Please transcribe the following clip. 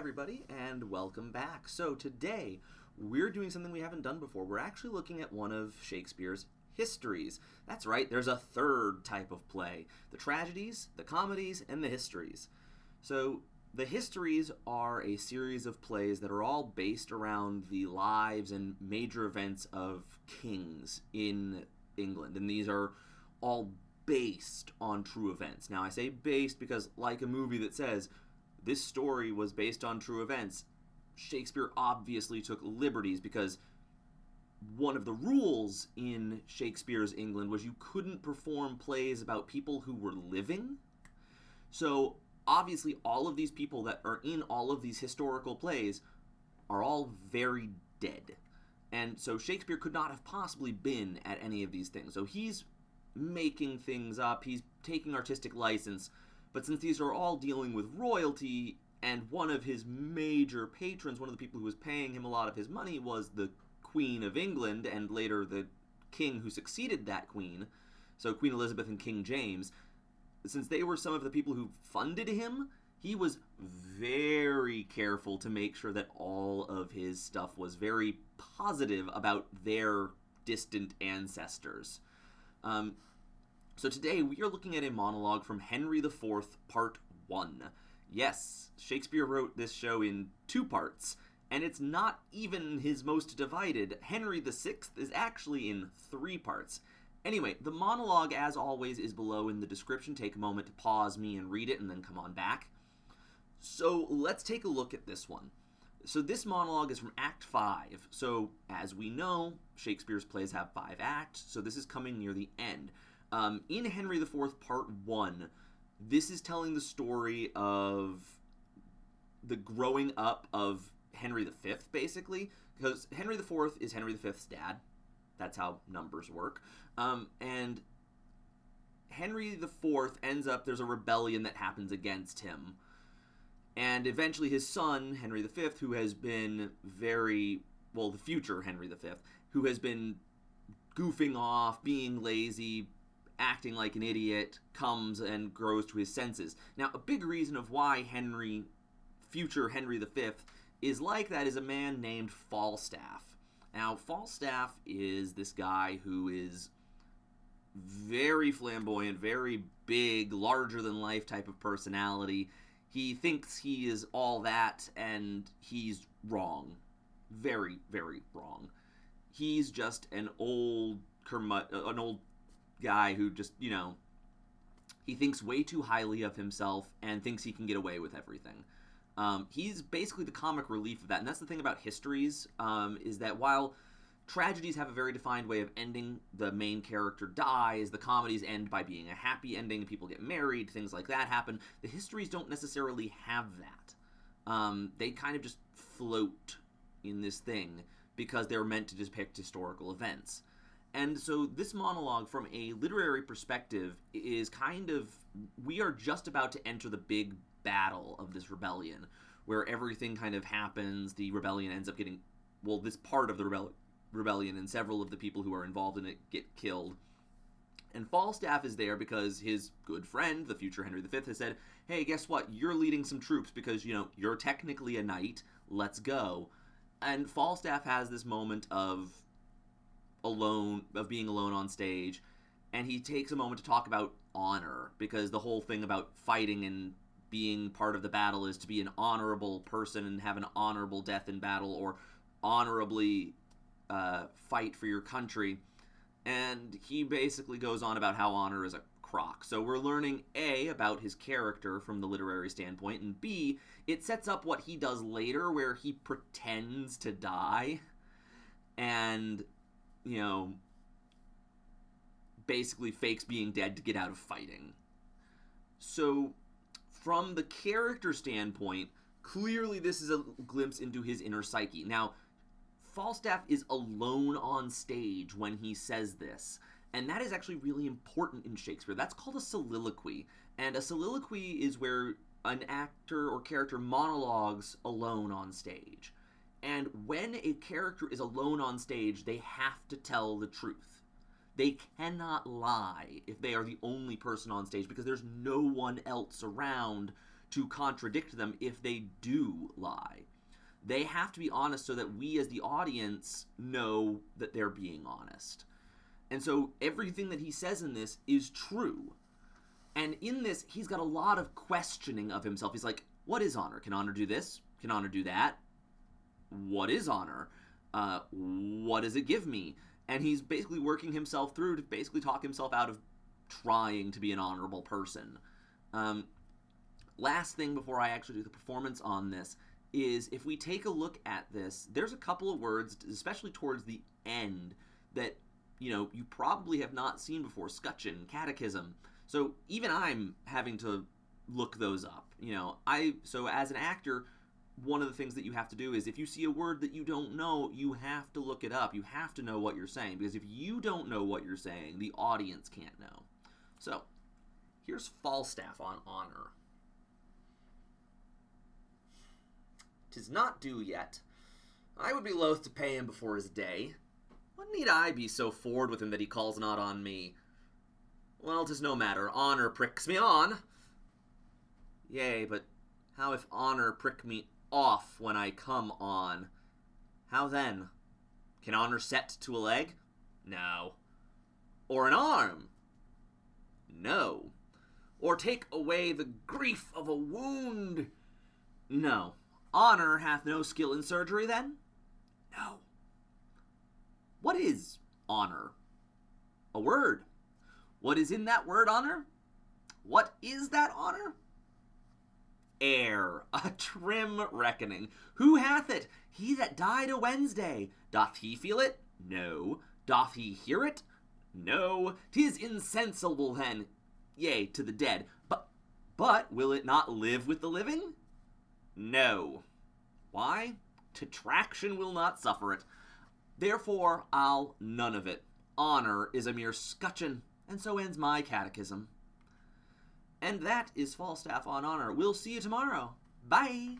everybody, and welcome back. So today, we're doing something we haven't done before. We're actually looking at one of Shakespeare's histories. That's right, there's a third type of play. The tragedies, the comedies, and the histories. So, the histories are a series of plays that are all based around the lives and major events of kings in England. And these are all based on true events. Now, I say based because, like a movie that says, this story was based on true events, Shakespeare obviously took liberties because one of the rules in Shakespeare's England was you couldn't perform plays about people who were living. So obviously all of these people that are in all of these historical plays are all very dead. And so Shakespeare could not have possibly been at any of these things. So he's making things up, he's taking artistic license, but since these are all dealing with royalty, and one of his major patrons, one of the people who was paying him a lot of his money, was the Queen of England, and later the king who succeeded that queen, so Queen Elizabeth and King James, since they were some of the people who funded him, he was very careful to make sure that all of his stuff was very positive about their distant ancestors. So today we are looking at a monologue from Henry IV, Part 1. Yes, Shakespeare wrote this show in 2 parts, and it's not even his most divided. Henry VI is actually in 3 parts. Anyway, the monologue, as always, is below in the description. Take a moment to pause me and read it, and then come on back. So let's take a look at this one. So this monologue is from Act 5. So, as we know, Shakespeare's plays have 5 acts, so this is coming near the end. In Henry IV, Part 1, this is telling the story of the growing up of Henry V, basically, because Henry IV is Henry V's dad. That's how numbers work. And Henry IV ends up, there's a rebellion that happens against him. And eventually his son, Henry V, who has been the future Henry V, who has been goofing off, being lazy, acting like an idiot, comes and grows to his senses. Now, a big reason of why future Henry V, is like that is a man named Falstaff. Now, Falstaff is this guy who is very flamboyant, very big, larger-than-life type of personality. He thinks he is all that, and he's wrong. Very, very wrong. He's just an old guy who just, he thinks way too highly of himself and thinks he can get away with everything. He's basically the comic relief of that, and that's the thing about histories, is that while tragedies have a very defined way of ending, the main character dies, the comedies end by being a happy ending, people get married, things like that happen, the histories don't necessarily have that. They kind of just float in this thing because they're meant to depict historical events. And so this monologue, from a literary perspective, is we are just about to enter the big battle of this rebellion, where everything kind of happens, the rebellion ends up getting, this part of the rebellion and several of the people who are involved in it get killed. And Falstaff is there because his good friend, the future Henry V, has said, hey, guess what? You're leading some troops because, you're technically a knight. Let's go. And Falstaff has this moment of being alone on stage, and he takes a moment to talk about honor, because the whole thing about fighting and being part of the battle is to be an honorable person and have an honorable death in battle, or honorably fight for your country. And he basically goes on about how honor is a crock. So we're learning A, about his character from the literary standpoint, and B, it sets up what he does later, where he pretends to die and basically fakes being dead to get out of fighting. So from the character standpoint, clearly this is a glimpse into his inner psyche. Now, Falstaff is alone on stage when he says this, and that is actually really important in Shakespeare. That's called a soliloquy, and a soliloquy is where an actor or character monologues alone on stage. And when a character is alone on stage, they have to tell the truth. They cannot lie if they are the only person on stage, because there's no one else around to contradict them if they do lie. They have to be honest so that we as the audience know that they're being honest. And so everything that he says in this is true. And in this, he's got a lot of questioning of himself. He's like, what is honor? Can honor do this? Can honor do that? What is honor? What does it give me? And he's basically working himself through to basically talk himself out of trying to be an honorable person. Last thing before I actually do the performance on this is if we take a look at this, there's a couple of words, especially towards the end, that you probably have not seen before. Scutcheon, catechism. So even I'm having to look those up. So as an actor, one of the things that you have to do is if you see a word that you don't know, you have to look it up. You have to know what you're saying, because if you don't know what you're saying, the audience can't know. So here's Falstaff on honor. "'Tis not due yet. I would be loath to pay him before his day. What need I be so forward with him that he calls not on me? Well, 'tis no matter, honor pricks me on. Yea, but how if honor prick me off when I come on? How then? Can honor set to a leg? No. Or an arm? No. Or take away the grief of a wound? No. Honor hath no skill in surgery, then? No. What is honor? A word. What is in that word, honor? What is that honor? Air, a trim reckoning. Who hath it? He that died a Wednesday. Doth he feel it? No. Doth he hear it? No. 'Tis insensible then, yea, to the dead. But will it not live with the living? No. Why? Detraction will not suffer it. Therefore, I'll none of it. Honor is a mere scutcheon, and so ends my catechism. And that is Falstaff on honor. We'll see you tomorrow. Bye!